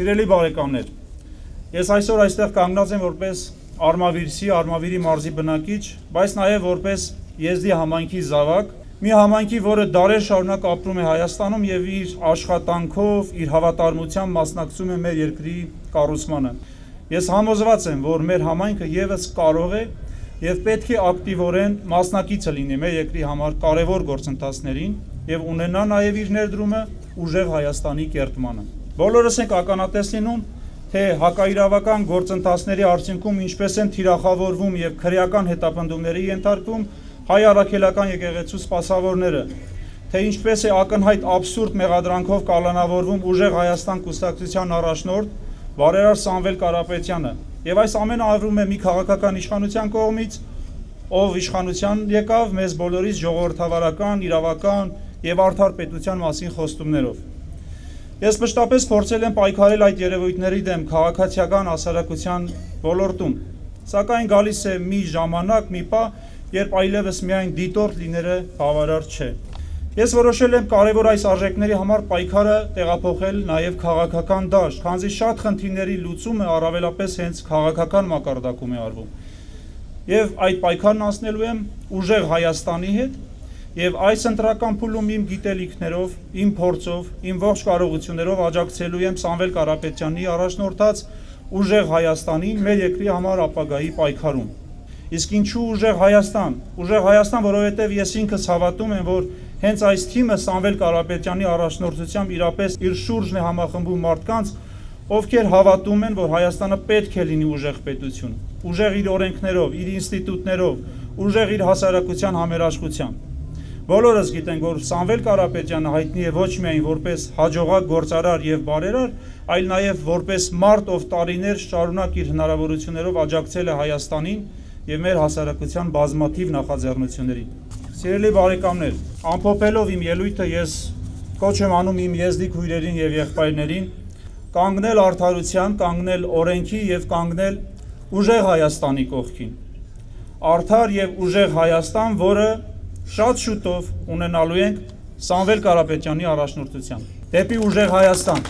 Սիրելի բարեկամներ, ես այսօր այստեղ կանգնած եմ որպես Արմավիրի մարզի բնակիչ, բայց նաև որպես եզդի համայնքի զավակ, մի համայնքի, որը դարեր շարունակ ապրում է Հայաստանում եւ իր աշխատանքով, իր հավատարմությամբ մասնակցում է մեր երկրի կառուցմանը։ Ես համոզված եմ, որ մեր համայնքը եւս կարող է եւ պետք է ակտիվորեն մասնակիցը լինի մեր երկրի համար կարևոր գործընթացներին եւ ունենա նաեւ իր ներդրումը ուժեղ Հայաստանի կերտմանը։ Բոլորս ենք ականատես լինում, թե հակաիրավական գործընթացների արդյունքում ինչպես են թիրախավորվում եւ քրեական հետապնդումների ենթարկվում հայ առաքելական եկեղեցու սպասավորները, թե ինչպես է ակնհայտ աբսուրդ մեղադրանքով կալանավորվում ուժեղ Հայաստան կուսակցության առաջնորդ Վարերար Սամվել Կարապետյանը։ Եվ այս ամենը արվում է մի քաղաքական իշխանության կողմից, ով իշխանության եկավ մեզ բոլորից ժողովրդավարական, իրավական եւ արդար պետության մասին խոստումներով։ Ես մշտապես փորձել եմ պայքարել այդ երևույթների դեմ քաղաքացիական հասարակության ոլորտում, սակայն գալիս է մի ժամանակ, մի պահ, երբ այլևս միայն դիտորդ լինելը բավարար չէ։ Ես որոշել եմ կարևոր այս արժեքների համար պայքարը տեղափոխել նաև քաղաքական դաշտ, քանզի շատ խնդիրների լուծումը առավելապես հենց քաղաքական մակարդակում է արվում։ Եվ այդ պայքարն անցնելու եմ ուժեղ Հայաստանի հետ, եւ այս ընտրական փուլում իմ գիտելիքներով, իմ փորձով, իմ ողջ կարողություններով աջակցելու եմ Սամվել Կարապետյանի առաջնորդած ուժեղ Հայաստանին մեր երկրի համար ապագայի պայքարում։ Իսկ ինչու ուժեղ Հայաստան, որովհետև ես ինքս հավատում եմ, որ հենց այս թիմը Սամվել Կարապետյանի առաջնորդությամբ իրապես իր շուրջն է համախմբում մարդկանց, ովքեր հավատում են, որ Հայաստանը պետք է լինի ուժեղ պետություն, ուժեղ իր օրենքներով, իր ինստիտուտներով, ուժեղ իր հասարակության համերաշխությամբ։ Բոլորս գիտենք, որ Սամվել Կարապետյանը հայտնի է ոչ միայն որպես հաջողակ գործարար եւ բարերար, այլ նաեւ որպես մարդ, ով տարիներ շարունակ իր հնարավորություններով աջակցել է Հայաստանին եւ մեր հասարակության բազմաթիվ նախաձեռնություններին։ Սիրելի բարեկամներ, ամփոփելով իմ ելույթը ես կոչ եմ անում իմ եզդիկ հյուրերին եւ եղբայրներին կանգնել արդարության, կանգնել օրենքի եւ կանգնել ուժեղ Հայաստանի կողքին։ Արդար եւ ուժեղ Հայաստան, որը շատ շուտով ունենալու ենք Սամվել Կարապետյանի առաջնորդությամբ։ Դեպի ուժեղ Հայաստան։